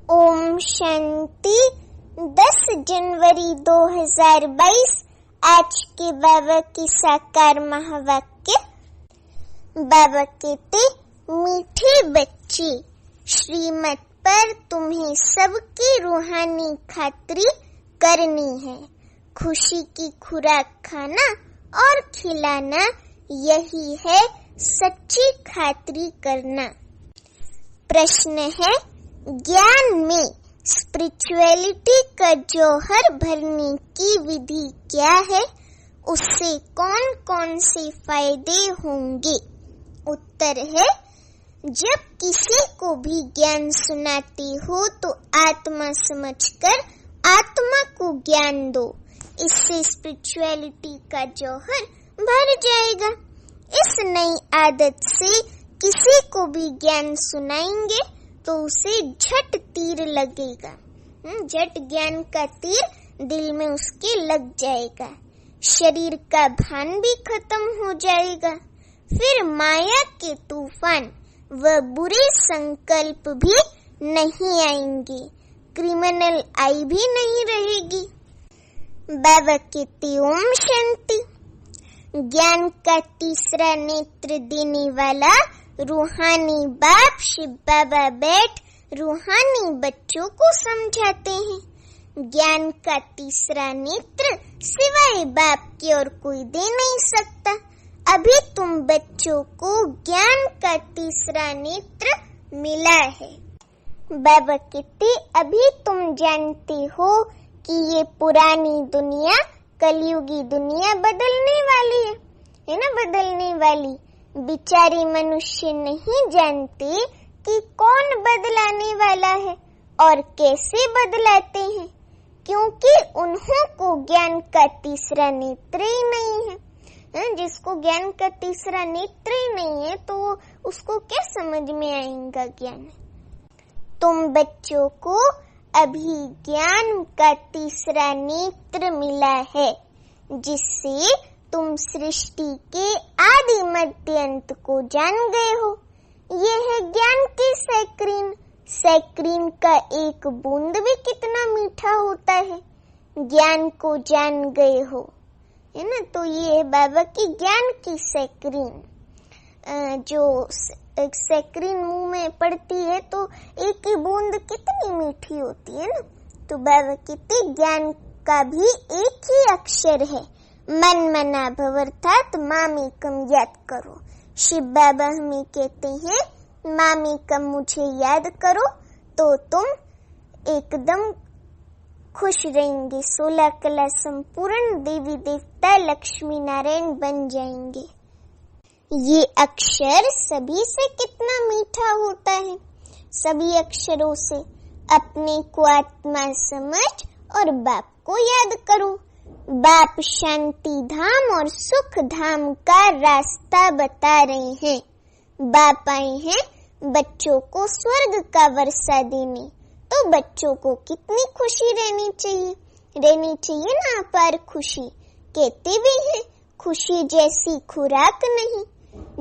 ओम शांति। 10 जनवरी 2022 आज के बाबा की साकार महावाक्य। बाबा कहते, मीठे बच्चे, श्रीमत पर तुम्हें सबकी रूहानी खातिरी करनी है। खुशी की खुराक खाना और खिलाना, यही है सच्ची खातिरी करना। प्रश्न है, ज्ञान में स्पिरिचुअलिटी का जौहर भरने की विधि क्या है? उससे कौन कौन से फायदे होंगे? उत्तर है, जब किसी को भी ज्ञान सुनाते हो तो आत्मा समझकर आत्मा को ज्ञान दो। इससे स्पिरिचुअलिटी का जौहर भर जाएगा। इस नई आदत से किसी को भी ज्ञान सुनाएंगे तो उसे झट तीर लगेगा। झट ज्ञान का तीर दिल में उसके लग जाएगा। शरीर का भान भी खत्म हो जाएगा। फिर माया के तूफान व बुरे संकल्प भी नहीं आएंगे। क्रिमिनल आई भी नहीं रहेगी। बाबा कहते, ओम शांति। ज्ञान का तीसरा नेत्र देने वाला रूहानी बाप शिव बाबा बैठ रूहानी बच्चों को समझाते हैं। ज्ञान का तीसरा नेत्र सिवाय बाप के और कोई दे नहीं सकता। अभी तुम बच्चों को ज्ञान का तीसरा नेत्र मिला है। बाबा कहते, अभी तुम जानते हो कि ये पुरानी दुनिया कलयुगी दुनिया बदलने वाली है ना, बदलने वाली। बेचारे मनुष्य नहीं जानते कि कौन बदलाने वाला है और कैसे बदलाते हैं, क्योंकि उन्हों को ज्ञान का तीसरा नेत्र ही नहीं है। जिसको ज्ञान का तीसरा नेत्र ही नहीं है तो उसको क्या समझ में आएगा ज्ञान? तुम बच्चों को अभी ज्ञान का तीसरा नेत्र मिला है, जिससे तुम सृष्टि के आदि मध्य अंत को जान गए हो। ये है ज्ञान की सैक्रीन। सैक्रीन का एक बूंद भी कितना मीठा होता है। ज्ञान को जान गए हो, है ना। तो ये है बाबा की ज्ञान की सैक्रीन। जो सैक्रीन मुंह में पड़ती है तो एक ही बूंद कितनी मीठी होती है ना। तो बाबा कहते, ज्ञान का भी एक ही अक्षर है, मन मना भवर्तात् मामेकम याद करो। शिव बाबा हमें कहते हैं, मामेकम मुझे याद करो तो तुम एकदम खुश रहेंगे। 16 कला संपूर्ण देवी देवता लक्ष्मी नारायण बन जाएंगे। ये अक्षर सभी से कितना मीठा होता है। सभी अक्षरों से अपने को आत्मा समझ और बाप को याद करो। बाप शांति धाम और सुख धाम का रास्ता बता रहे हैं। बाप आए हैं बच्चों को स्वर्ग का वर्षा देने। तो बच्चों को कितनी खुशी रहनी चाहिए ना, अपार खुशी। कहते भी हैं, खुशी जैसी खुराक नहीं।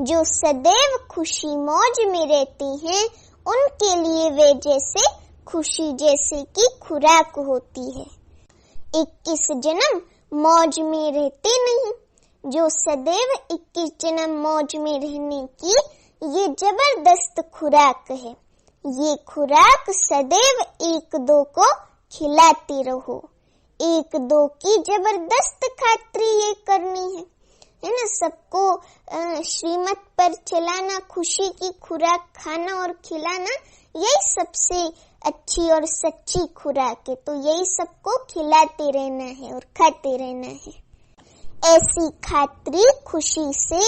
जो सदैव खुशी मौज में रहते हैं उनके लिए वे जैसे खुशी जैसे की खुराक होती है। 21 जन्म मौज में रहते नहीं। जो सदैव 21 जन्म मौज में रहने की ये जबरदस्त खुराक है। ये खुराक सदैव 1-2 को खिलाते रहो। 1-2 की जबरदस्त खातिरी ये करनी है ना। सबको श्रीमत पर चलाना, खुशी की खुराक खाना और खिलाना, यही सबसे अच्छी और सच्ची खुराक है। तो यही सबको खिलाते रहना है और खाते रहना है। ऐसी खातिरी खुशी से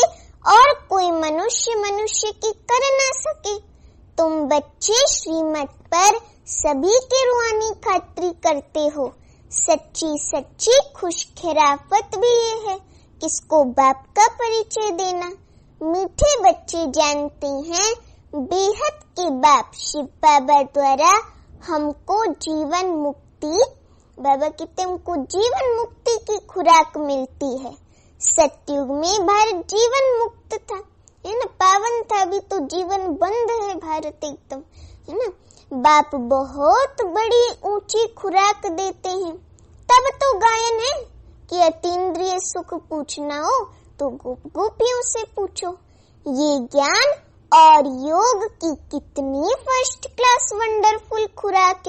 और कोई मनुष्य की कर ना सके। तुम बच्चे श्रीमत पर सभी के रूहानी खातिरी करते हो। सच्ची खुश खिराफत भी ये है, किसको बाप का परिचय देना। मीठे बच्चे जानते हैं बेहद के बाप शिव बाबा द्वारा हमको जीवन मुक्ति, बाबा कहते हमको जीवन मुक्ति की खुराक मिलती है। सतयुग में भारत जीवन मुक्त था, है ना, पावन था। अभी तो जीवन बंद है भारत एकदम, है ना। बाप बहुत बड़ी ऊंची खुराक देते हैं। तब तो गायन है कि अतीन्द्रिय सुख पूछना हो तो गोपियों से पूछो। ये ज्ञान और योग की कितनी फर्स्ट क्लास वंडरफुल खुराक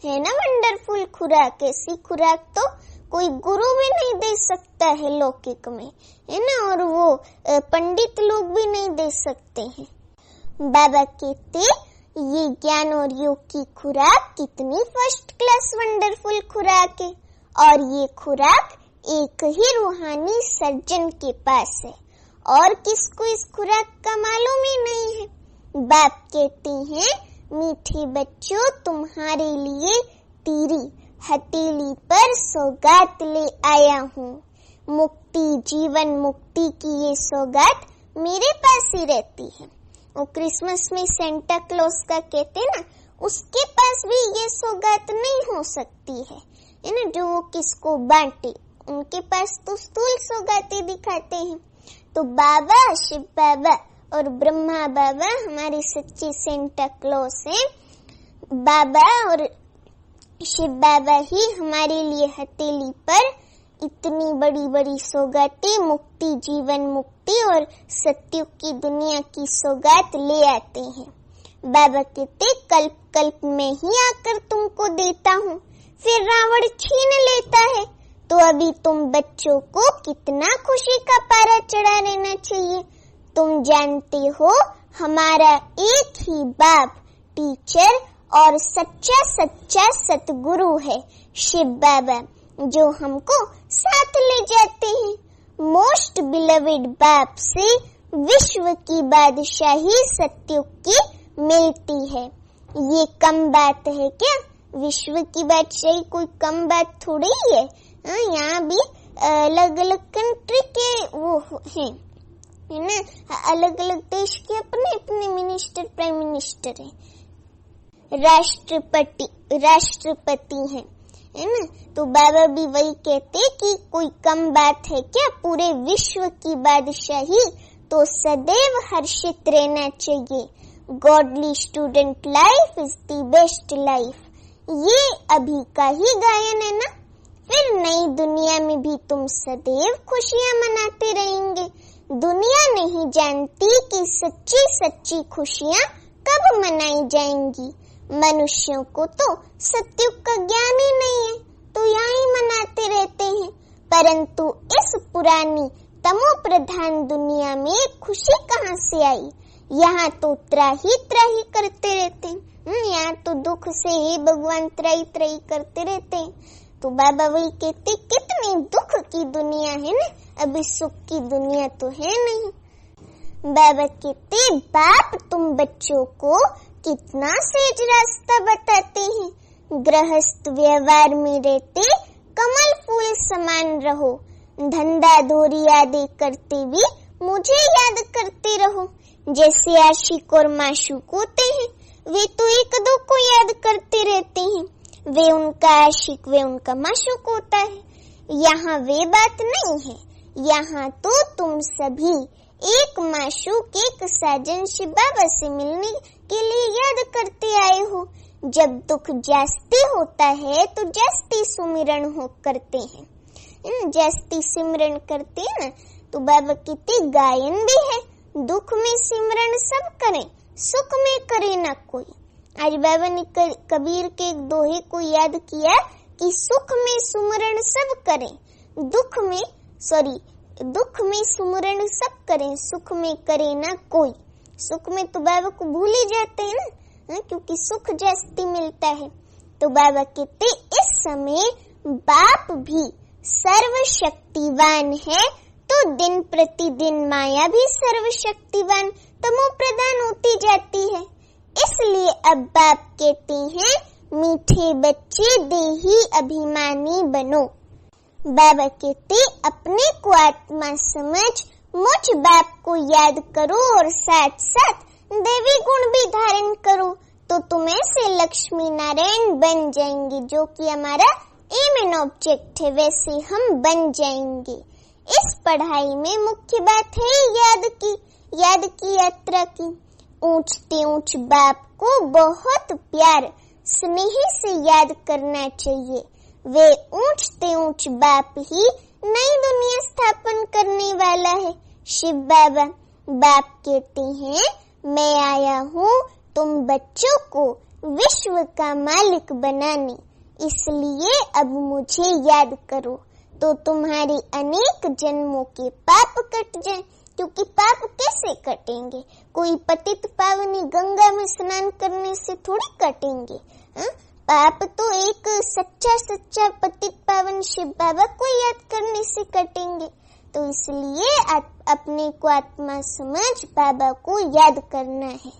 है ना। वंडरफुल खुराक, ऐसी खुराक तो कोई गुरु भी नहीं दे सकता है लौकिक में, है ना, और वो पंडित लोग भी नहीं दे सकते हैं। बाबा कहते ये ज्ञान और योग की खुराक कितनी फर्स्ट क्लास वंडरफुल खुराक है, और ये खुराक एक ही रूहानी सर्जन के पास है और किसको इस खुराक का मालूम ही नहीं है। बाप कहते हैं मीठे बच्चों, तुम्हारे लिए तेरी हथेली पर सौगात ले आया हूँ। मुक्ति, जीवन मुक्ति की ये सौगात मेरे पास ही रहती है। और क्रिसमस में सेंटा क्लॉज का कहते हैं ना, उसके पास भी ये सौगात नहीं हो सकती है ना, जो वो किसको बांटे। उनके पास तो स्थूल सौगातें दिखाते हैं। तो बाबा, शिव बाबा और ब्रह्मा बाबा हमारे सच्चे सेंटा क्लॉज हैं। बाबा और शिव बाबा ही हमारे लिए हथेली पर इतनी बड़ी बड़ी सौगातें, मुक्ति, जीवन मुक्ति और सत्युग की दुनिया की सौगात ले आते हैं। बाबा कहते कल्प कल्प में ही आकर तुमको देता हूँ, फिर रावण छीन लेता है। तो अभी तुम बच्चों को कितना खुशी का पारा चढ़ा लेना चाहिए। तुम जानते हो हमारा एक ही बाप, टीचर और सच्चा सच्चा सतगुरु है, शिव बाबा, जो हमको साथ ले जाते हैं। मोस्ट बिलवेड बाप से विश्व की बादशाही सत्युग की मिलती है। ये कम बात है क्या? विश्व की बादशाही कोई कम बात थोड़ी है। यहाँ भी अलग अलग कंट्री के वो हैं, है ना, अलग अलग देश के अपने अपने मिनिस्टर, प्राइम मिनिस्टर हैं, राष्ट्रपति हैं, है ना। तो बाबा भी वही कहते कि कोई कम बात है क्या? पूरे विश्व की बादशाही तो सदैव हर्षित रहना चाहिए। Godly student life is the best life. ये अभी का ही गायन है ना। फिर नई दुनिया में भी तुम सदैव खुशियां मनाते रहेंगे। दुनिया नहीं जानती कि सच्ची सच्ची खुशियां कब मनाई जाएंगी। मनुष्यों को तो सत्युग का ज्ञान ही नहीं है, तो यहाँ ही मनाते रहते हैं। परंतु इस पुरानी तमो प्रधान दुनिया में खुशी कहाँ से आई? यहाँ तो त्राही त्राही करते रहते हैं। यहाँ तो दुख से ही भगवान त्राही त्राही करते रहते हैं। तो बाबा वही कहते कितनी दुख की दुनिया है ना, अभी सुख की दुनिया तो है नहीं। बाबा कहते बाप तुम बच्चों को कितना सेज रास्ता बताते हैं। गृहस्थ व्यवहार में रहते कमल फूल समान रहो। धंधा धोरी आदि करते भी मुझे याद करते रहो। जैसे आशिक और माशूक होते हैं, वे तो एक दो को याद करते रहते हैं। वे उनका आशिक, वे उनका माशूक होता है। यहाँ वे बात नहीं है। यहाँ तो तुम सभी एक माशूक, एक साजन शिव बाबा से मिलने के लिए याद करते आए हो। जब दुख जास्ती होता है तो जास्ती सुमिरन हो करते हैं, जास्ती सिमरन करते हैं ना। तो बाबा कहते गायन भी है, दुख में सिमरन सब करें, सुख में करे ना कोई। आज बाबा ने कबीर के एक दोहे को याद किया कि सुख में सुमरण सब करें, दुख में सुमरण सब करें, सुख में करे ना कोई। सुख में तो बाबा को भूल ही जाते हैं ना, क्योंकि सुख जास्ती मिलता है। तो बाबा कहते इस समय बाप भी सर्वशक्तिवान है, तो दिन प्रतिदिन माया भी सर्वशक्तिवान तमो प्रदान होती जाती है। इसलिए अब बाप कहते हैं मीठे बच्चे देही अभिमानी बनो। बाबा कहते अपने को आत्मा समझ मुझ बाप को याद करो और साथ साथ देवी गुण भी धारण करो, तो तुम ऐसे लक्ष्मी नारायण बन जाएंगे, जो कि हमारा एम एंड ऑब्जेक्ट है, वैसे हम बन जाएंगे। इस पढ़ाई में मुख्य बात है याद की यात्रा की। ऊंचते ऊंच बाप को बहुत प्यार स्नेह से याद करना चाहिए। वे ऊंचते ऊंच बाप ही नई दुनिया स्थापन करने वाला है। शिव बाबा बाप कहते हैं, मैं आया हूँ तुम बच्चों को विश्व का मालिक बनाने, इसलिए अब मुझे याद करो तो तुम्हारे अनेक जन्मों के पाप कट जाएं। क्योंकि पाप कैसे कटेंगे? कोई पतित पावनी गंगा में स्नान करने से थोड़ी कटेंगे। पाप तो एक सच्चा पतित पावन शिव बाबा को याद करने से कटेंगे। तो इसलिए अपने को आत्मा समझ बाबा को याद करना है।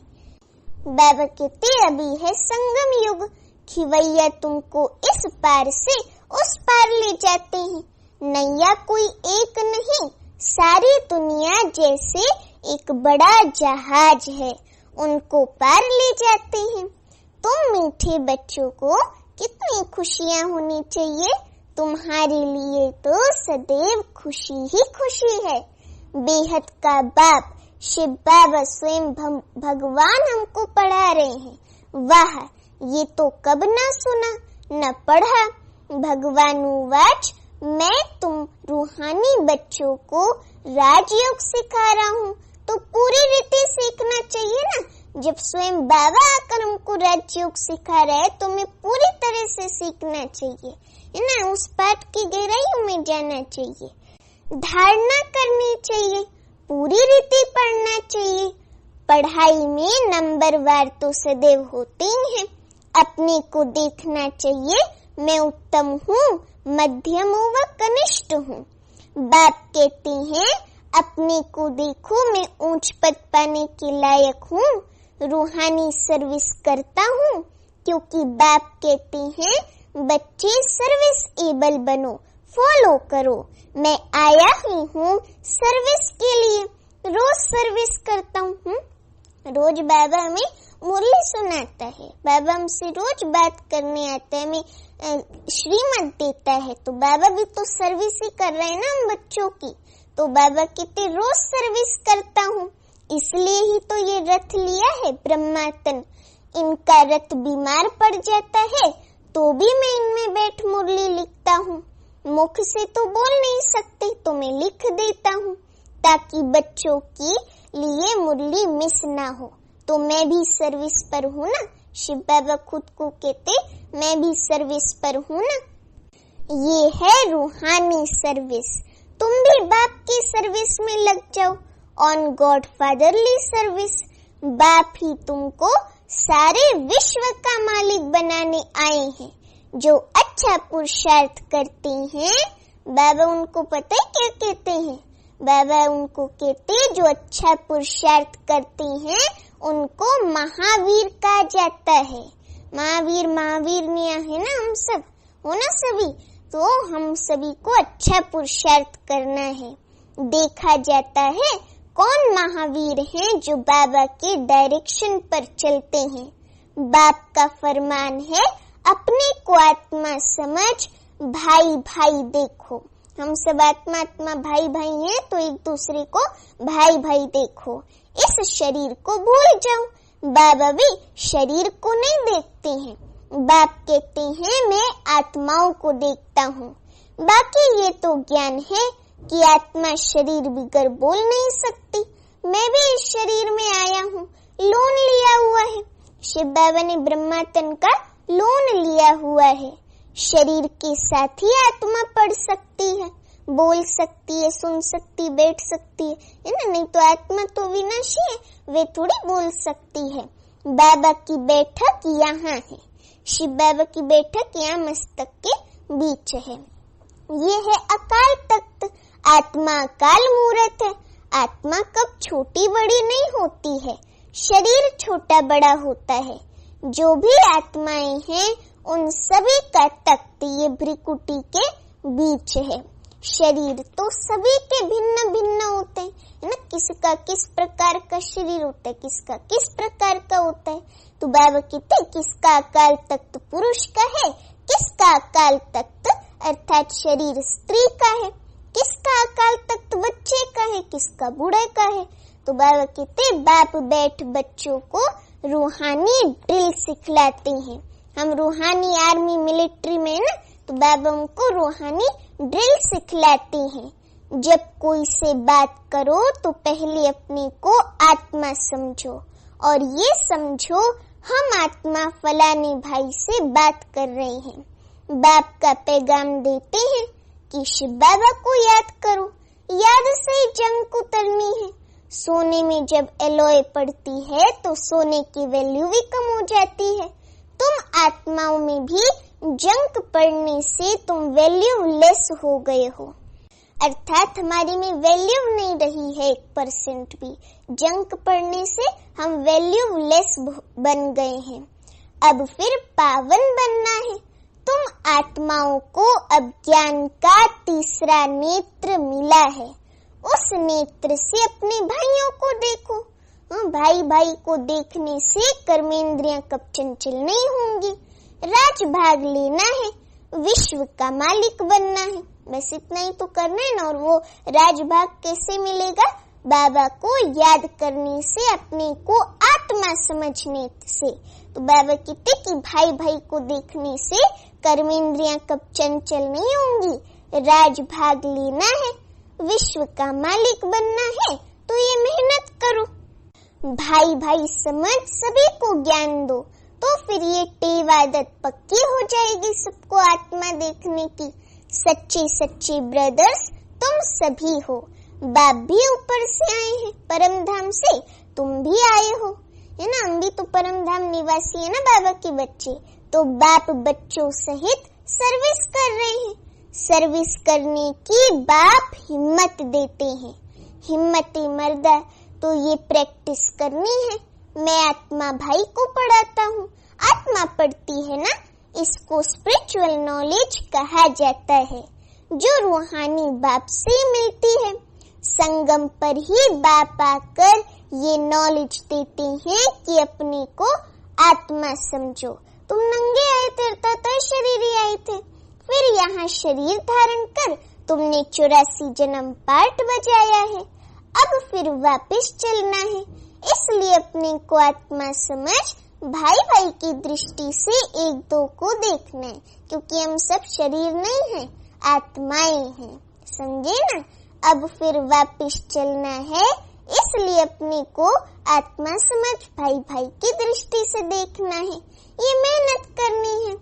बाबा कहते अभी है संगम युग, खिवैया तुमको इस पार से उस पार ले जाते हैं। नैया कोई एक नहीं, सारी दुनिया जैसे एक बड़ा जहाज है, उनको पार ले जाते हैं। तुम मीठे बच्चों को कितनी खुशियाँ होनी चाहिए, तुम्हारे लिए तो सदैव खुशी ही खुशी है। बेहद का बाप शिव बाबा स्वयं भगवान हमको पढ़ा रहे हैं। वाह, ये तो कब ना सुना न पढ़ा। भगवान उवाच, मैं तुम रूहानी बच्चों को राजयोग सिखा रहा हूँ, तो पूरी रीति सीखना चाहिए ना। जब स्वयं बाबा आकर हमको राजयोग सिखा रहा है तो हमें पूरी तरह से सीखना चाहिए, है ना। उस पाठ की गहराइयों में जाना चाहिए, धारणा करनी चाहिए, पूरी रीति पढ़ना चाहिए। पढ़ाई में नंबरवार तो सदैव होते ही हैं। अपने को देखना चाहिए, मैं उत्तम हूँ, मध्यम व कनिष्ठ हूँ। बाप कहते हैं, अपने को देखो, मैं ऊंच पद पाने के लायक हूँ, रूहानी सर्विस करता हूँ। क्योंकि बाप कहते हैं, बच्चे सर्विस एबल बनो, फॉलो करो। मैं आया ही हूँ सर्विस के लिए, रोज सर्विस करता हूँ। रोज बाबा हमें मुरली सुनाता है, बाबा हमसे रोज बात करने आता है, हमें श्रीमत देता है। तो बाबा भी तो सर्विस ही कर रहे हैं ना हम बच्चों की। तो बाबा कहते रोज सर्विस करता हूँ, इसलिए ही तो ये रथ लिया है ब्रह्मातन। इनका रथ बीमार पड़ जाता है तो भी मैं इनमें बैठ मुरली लिखता हूँ। मुख से तो बोल नहीं सकते तो मैं लिख देता हूँ, ताकि बच्चों की लिए मुरली मिस ना हो। तो मैं भी सर्विस पर हूँ ना। शिव बाबा खुद को कहते, मैं भी सर्विस पर हूँ ना। ये है रूहानी सर्विस। तुम भी बाप की सर्विस में लग जाओ, ऑन गॉड फादरली सर्विस। बाप ही तुमको सारे विश्व का मालिक बनाने आए हैं। जो अच्छा पुरुषार्थ करते हैं, बाबा उनको पता है क्या कहते हैं? बाबा उनको कहते जो अच्छा पुरुषार्थ करते हैं उनको महावीर कहा जाता है। महावीर ने है ना, हम सब हो ना सभी। तो हम सभी को अच्छा पुरुषार्थ करना है। देखा जाता है कौन महावीर हैं जो बाबा के डायरेक्शन पर चलते हैं। बाप का फरमान है, अपने को आत्मा समझ, भाई भाई देखो। हम सब आत्मा भाई भाई हैं, तो एक दूसरे को भाई भाई देखो। इस शरीर को भूल जाओ। बाबा भी शरीर को नहीं देखते हैं। बाप कहते हैं, मैं आत्माओं को देखता हूँ। बाकी ये तो ज्ञान है कि आत्मा शरीर बिगर बोल नहीं सकती। मैं भी इस शरीर में आया हूँ, लोन लिया हुआ है। शिव बाबा ने ब्रह्मातन का लोन लिया हुआ है। शरीर के साथ ही आत्मा पढ़ सकती है, बोल सकती है, सुन सकती, बैठ सकती है ना। नहीं तो आत्मा तो विनाशी है, वे थोड़ी बोल सकती है। बाबा की बैठक यहाँ है। शिव बाबा की बैठक यहाँ मस्तक के बीच है। ये है अकाल तख्त। आत्मा अकाल मूर्त है। आत्मा कब छोटी बड़ी नहीं होती है, शरीर छोटा बड़ा होता है। जो भी आत्माएं हैं उन सभी का तख्त ये भ्रिकुटी के बीच है। शरीर तो सभी के भिन्न भिन्न होते हैं, है ना। किसका किस प्रकार का शरीर होता है, किसका किस प्रकार का होता है। तो बाबा कहते किसका अकाल तख्त पुरुष का है, किसका अकाल तख्त अर्थात शरीर स्त्री का है, किसका अकाल तख्त बच्चे का है, किसका बूढ़े का है। तो बाबा कहते बाप बैठ बच्चों को रूहानी ड्रिल सिखलाते हैं। हम रूहानी आर्मी मिलिट्री में ना, तो बाबा उनको रूहानी ड्रिल सिखलाते हैं। जब कोई से बात करो तो पहले अपने को आत्मा समझो और ये समझो हम आत्मा फलाने भाई से बात कर रहे हैं। बाप का पैगाम देते हैं कि शिव बाबा को याद करो, याद से ही जंग को उतरनी है। सोने में जब एलॉय पड़ती है तो सोने की वैल्यू भी कम हो जाती है। तुम आत्माओं में भी जंक पड़ने से तुम वैल्यू लेस हो गए हो, अर्थात हमारी में वैल्यू नहीं रही है 1% भी। जंक पड़ने से हम वैल्यू लेस बन गए हैं। अब फिर पावन बनना है। तुम आत्माओं को अब ज्ञान का तीसरा नेत्र मिला है। उस नेत्र से अपने भाइयों को देखो। भाई भाई को देखने से कर्मेंद्रियां कब चंचल नहीं होंगी। राज भाग लेना है, विश्व का मालिक बनना है, बस इतना ही तो करना है ना। और वो राज भाग कैसे मिलेगा? बाबा को याद करने से, अपने को आत्मा समझने से। तो बाबा कहते कि भाई भाई को देखने से कर्मेंद्रियां कब चंचल नहीं होंगी। राज भाग लेना है, विश्व का मालिक बनना है, तो ये मेहनत करो। भाई भाई समझ सभी को ज्ञान दो, तो फिर ये टेव आदत पक्की हो जाएगी सबको आत्मा देखने की। सच्चे सच्चे ब्रदर्स तुम सभी हो। बाप भी ऊपर से आए हैं, परम धाम से, तुम भी आए हो, है ना। हम भी तो परम धाम निवासी है ना बाबा के बच्चे। तो बाप बच्चों सहित सर्विस कर रहे हैं। सर्विस करने की बाप हिम्मत देते हैं। हिम्मती मर्दा, तो ये प्रैक्टिस करनी है। मैं आत्मा भाई को पढ़ाता हूँ, आत्मा पढ़ती है ना, इसको स्पिरिचुअल नॉलेज कहा जाता है, जो रूहानी बाप से मिलती है। संगम पर ही बाप आकर ये नॉलेज देते हैं कि अपने को आत्मा समझो। तुम नंगे आए थे, अर्थात शरीर आए थे, फिर यहाँ शरीर धारण कर तुमने 84 जन्म पाठ बजाया है। अब फिर वापस चलना है, इसलिए अपने को आत्मा समझ भाई भाई की दृष्टि से एक दो को देखना है, क्योंकि हम सब शरीर नहीं हैं, आत्माएं हैं, समझे ना। अब फिर वापस चलना है, इसलिए अपने को आत्मा समझ भाई भाई की दृष्टि से देखना है। ये मेहनत करनी है।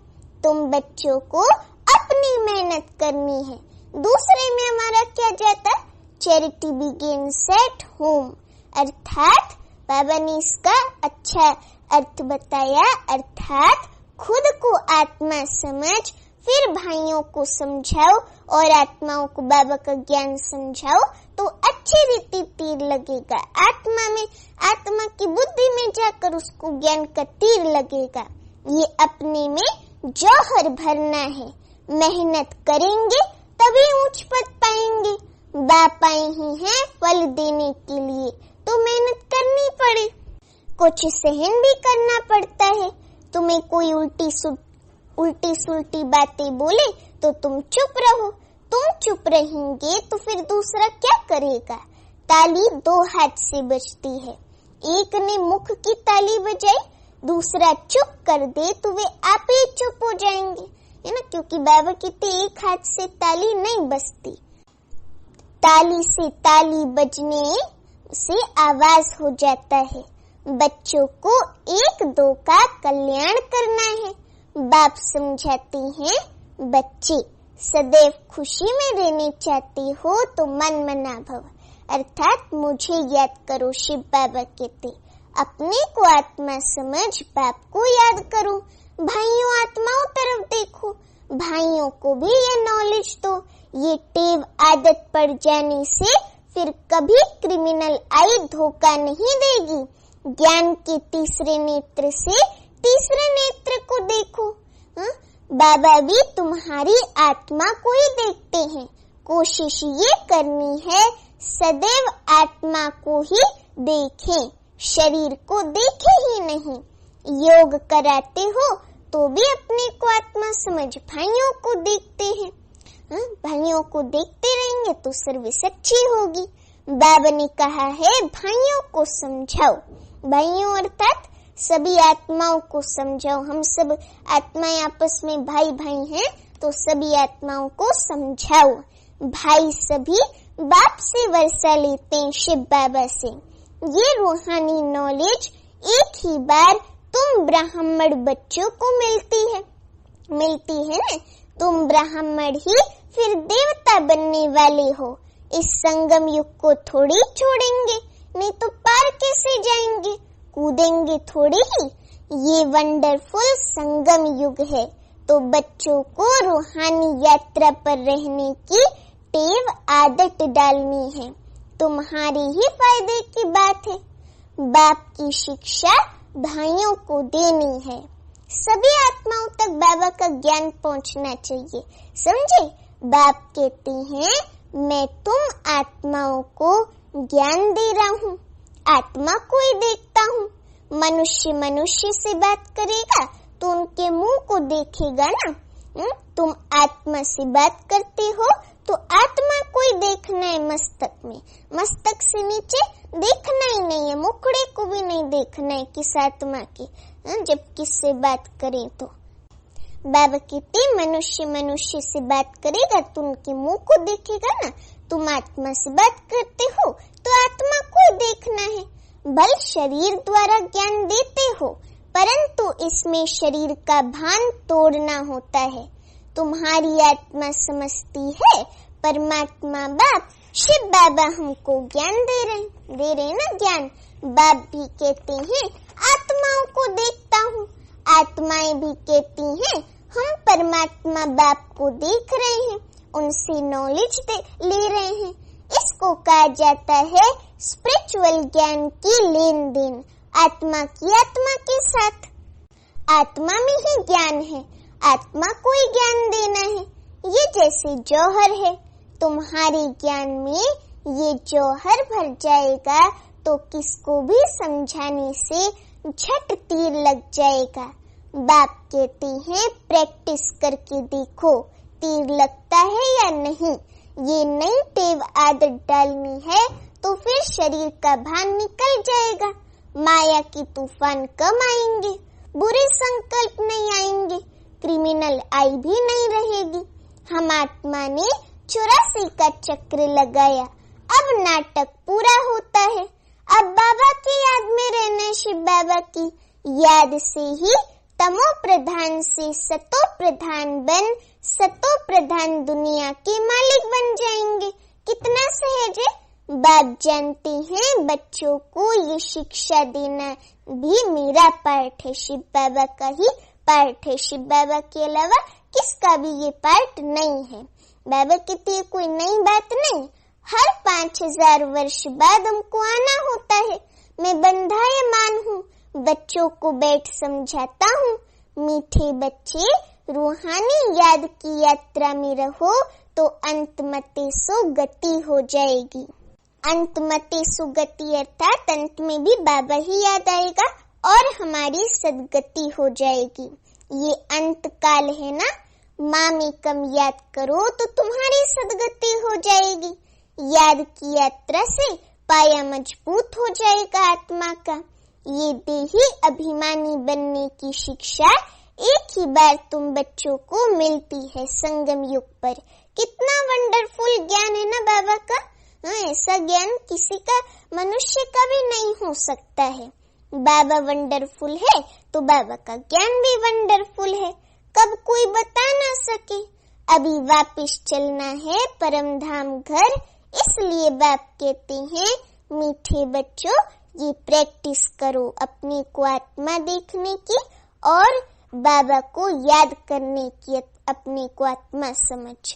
तुम बच्चों को अपनी मेहनत करनी है। दूसरे में हमारा क्या जाता है? चैरिटी बिगिन्स एट होम, अर्थात बाबा ने इसका अच्छा अर्थ बताया, अर्थात खुद को आत्मा समझ, फिर भाइयों को समझाओ और आत्माओं को बाबा का ज्ञान समझाओ, तो अच्छी रीति तीर लगेगा आत्मा में। आत्मा की बुद्धि में जाकर उसको ज्ञान का तीर लगेगा। ये अपने में जौहर भरना है। मेहनत करेंगे तभी ऊंच पद पाएंगे। बाप आए ही हैं फल देने के लिए, तो मेहनत करनी पड़े। कुछ सहन भी करना पड़ता है। तुम्हें कोई उल्टी सुल्टी बातें बोले तो तुम चुप रहो। तुम चुप रहेंगे तो फिर दूसरा क्या करेगा? ताली 2 हाथ से बजती है। एक ने मुख की ताली बजाई, दूसरा चुप कर दे तो वे आप ही चुप हो जाएंगे, है ना। क्योंकि बाबा कहते एक हाथ से ताली नहीं बजती। ताली से ताली बजने से आवाज हो जाता है। बच्चों को 1-2 का कल्याण करना है। बाप समझाते हैं, बच्चे सदैव खुशी में रहने चाहते हो तो मन मना भव, अर्थात मुझे याद करो। शिव बाबा कहते अपने को आत्मा समझ, बाप को याद करो। भाइयों आत्माओं तरफ देखो, भाइयों को भी ये नॉलेज दो। ये टेव आदत पड़ जाने से फिर कभी क्रिमिनल आई धोखा नहीं देगी। ज्ञान के तीसरे नेत्र से तीसरे नेत्र को देखो। बाबा भी तुम्हारी आत्मा को ही देखते हैं। कोशिश ये करनी है सदैव आत्मा को ही देखें, शरीर को देखे ही नहीं। योग कराते हो तो भी अपने को आत्मा समझ भाइयों को देखते हैं। भाइयों को देखते रहेंगे तो सर्विस अच्छी होगी। बाबा ने कहा है भाइयों को समझाओ, भाइयों अर्थात सभी आत्माओं को समझाओ। हम सब आत्माएं आपस में भाई भाई हैं, तो सभी आत्माओं को समझाओ। भाई सभी बाप से वर्षा लेते हैं, शिव बाबा से। ये रूहानी नॉलेज एक ही बार तुम ब्राह्मण बच्चों को मिलती है ना। तुम ब्राह्मण ही फिर देवता बनने वाले हो। इस संगम युग को थोड़ी छोड़ेंगे, नहीं तो पार कैसे जाएंगे, कूदेंगे थोड़ी ही। ये वंडरफुल संगम युग है, तो बच्चों को रूहानी यात्रा पर रहने की टेव आदत डालनी है। तुम्हारे ही फायदे की बात है। बाप की शिक्षा भाइयों को देनी है। सभी आत्माओं तक बाबा का ज्ञान पहुंचना चाहिए, समझे। बाप कहते हैं मैं तुम आत्माओं को ज्ञान दे रहा हूँ। आत्मा को ही देखता हूँ। मनुष्य से बात करेगा तो उनके मुंह को देखेगा ना। तुम आत्मा से बात करते हो तो आत्मा को ही देखना है मस्तक में। मस्तक से नीचे देखना ही नहीं है, मुखड़े को भी नहीं देखना है किस आत्मा के, जब किससे बात करें तो। बाबा कहते मनुष्य से बात करेगा तो उनके मुंह को देखेगा ना। तुम आत्मा से बात करते हो तो आत्मा को देखना है। बल शरीर द्वारा ज्ञान देते हो, परंतु इसमें शरीर का भान तोड़ना होता है। तुम्हारी आत्मा समझती है परमात्मा बाप शिव बाबा हमको ज्ञान दे रहे ना ज्ञान। बाप भी कहते हैं आत्माओं को देखता हूँ। आत्माएं भी कहती हैं हम परमात्मा बाप को देख रहे हैं, उनसे नॉलेज ले रहे हैं। इसको कहा जाता है स्पिरिचुअल ज्ञान की लेन देन, आत्मा की आत्मा के साथ। आत्मा में ही ज्ञान है, आत्मा को ही ज्ञान देना है। ये जैसे जौहर है, तुम्हारे ज्ञान में ये जौहर भर जाएगा तो किसको भी समझाने से झट तीर लग जाएगा। बाप कहते हैं प्रैक्टिस करके देखो तीर लगता है या नहीं। ये नई टेव आदत डालनी है तो फिर शरीर का भान निकल जाएगा। माया की तूफान कम आएंगे, बुरे संकल्प नहीं आएंगे, क्रिमिनल आई भी नहीं रहेगी। हम आत्मा ने 84 का चक्र लगाया, अब नाटक पूरा होता है। अब बाबा की याद में रहना, शिव बाबा की याद से ही तमो प्रधान से सतो प्रधान बन सतो प्रधान दुनिया के मालिक बन जाएंगे। कितना सहज है। बाप जानते हैं बच्चों को ये शिक्षा देना भी मेरा पार्ट है, शिव बाबा का ही पार्ट है। शिव बाबा के अलावा किसका भी ये पार्ट नहीं है। बाबा कहते हैं कोई नई बात नहीं, हर 5000 वर्ष बाद हमको आना होता है। मैं बंधायमान हूँ, बच्चों को बैठ समझाता हूँ। मीठे बच्चे रूहानी याद की यात्रा में रहो तो अंतमते सुगति हो जाएगी। अंतमते सुगति अर्थात अंत में भी बाबा ही याद आएगा और हमारी सदगति हो जाएगी। ये अंत काल है ना, माँ में कम याद करो तो तुम्हारी सदगति हो जाएगी। याद की यात्रा से पाया मजबूत हो जाएगा आत्मा का। ये देही अभिमानी बनने की शिक्षा एक ही बार तुम बच्चों को मिलती है संगम युग पर। कितना वंडरफुल ज्ञान है ना बाबा का। ऐसा ज्ञान किसी का मनुष्य का भी नहीं हो सकता है। बाबा वंडरफुल है तो बाबा का ज्ञान भी वंडरफुल है, कब कोई बता ना सके। अभी वापिस चलना है परम धाम घर, इसलिए बाप कहते हैं मीठे बच्चों ये प्रैक्टिस करो अपने को आत्मा देखने की और बाबा को याद करने की। अपने को आत्मा समझ,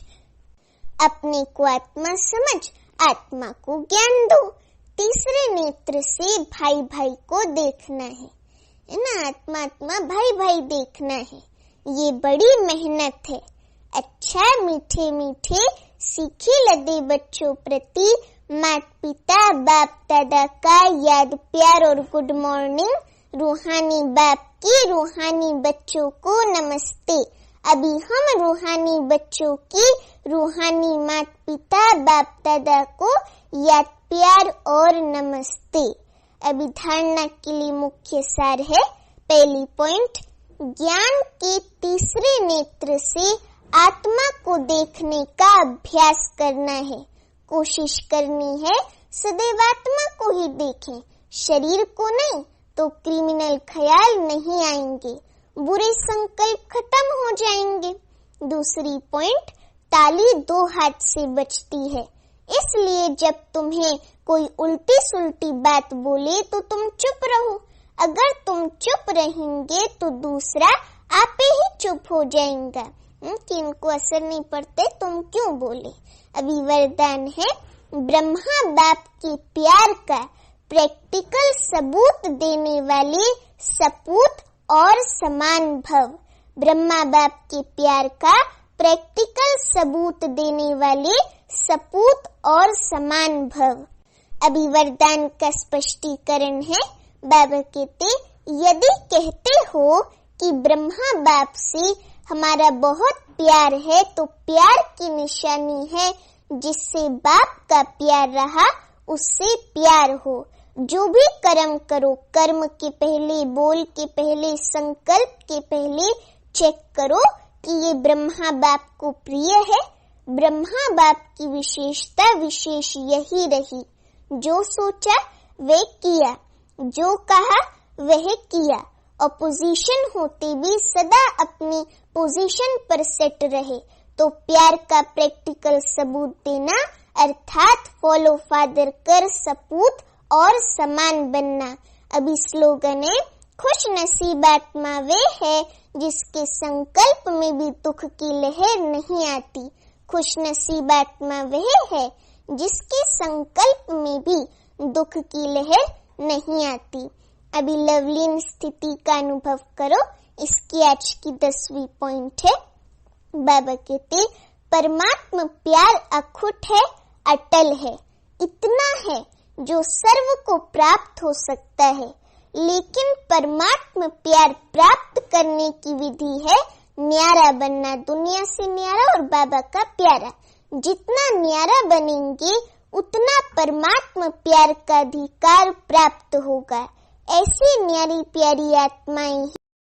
अपने को आत्मा समझ, आत्मा को ज्ञान दो। तीसरे नेत्र से भाई भाई को देखना है ना, आत्मा आत्मा भाई भाई देखना है। ये बड़ी मेहनत है। अच्छा मीठे मीठे सीखे लदे बच्चों प्रति माता पिता बाप दादा का याद प्यार और गुड मॉर्निंग। रूहानी बाप की रूहानी बच्चों को नमस्ते। अभी हम रूहानी बच्चों की रूहानी माता पिता बाप दादा को याद प्यार और नमस्ते। अभिधारणा के लिए मुख्य सार है, पहली पॉइंट, ज्ञान के तीसरे नेत्र से आत्मा को देखने का अभ्यास करना है। कोशिश करनी है सदैव आत्मा को ही देखें, शरीर को नहीं, तो क्रिमिनल ख्याल नहीं आएंगे, बुरे संकल्प खत्म हो जाएंगे। दूसरी पॉइंट, ताली दो हाथ से बजती है, इसलिए जब तुम्हें कोई उल्टी सुल्टी बात बोले तो तुम चुप रहो। अगर तुम चुप रहेंगे तो दूसरा आपे ही चुप हो जाएगा कि इनको असर नहीं पड़ते, तुम क्यों बोले। अभी वरदान है, ब्रह्मा बाप के प्यार का प्रैक्टिकल सबूत देने वाले सपूत और समान भव। ब्रह्मा बाप के प्यार का प्रैक्टिकल सबूत देने वाले सपूत और समान भव। अभी वरदान का स्पष्टीकरण है, बाबा कहते, यदि कहते हो कि ब्रह्मा बाप से हमारा बहुत प्यार है तो प्यार की निशानी है जिससे बाप का प्यार रहा उससे प्यार हो। जो भी कर्म करो, कर्म के पहले, बोल के पहले, संकल्प के पहले चेक करो कि ये ब्रह्मा बाप को प्रिय है। ब्रह्मा बाप की विशेषता विशेष यही रही, जो सोचा वह किया, जो कहा वह किया। अपोजिशन होते भी सदा अपनी पोजीशन पर सेट रहे, तो प्यार का प्रैक्टिकल सबूत देना अर्थात फॉलो फादर कर सपूत और समान बनना। अभी स्लोगन है, खुश नसीब आत्मा वे है जिसके संकल्प में भी दुख की लहर नहीं आती। खुश नसीब आत्मा वह है जिसके संकल्प में भी दुख की लहर नहीं आती। अभी लवलीन स्थिति का अनुभव करो, इसकी आज की 10वीं पॉइंट है। बाबा कहते, परमात्मा प्यार अखुट है, अटल है, इतना है जो सर्व को प्राप्त हो सकता है। लेकिन परमात्मा प्यार प्राप्त करने की विधि है न्यारा बनना, दुनिया से न्यारा और बाबा का प्यारा। जितना न्यारा बनेंगे उतना परमात्मा प्यार का अधिकार प्राप्त होगा। ऐसी न्यारी प्यारी आत्माएं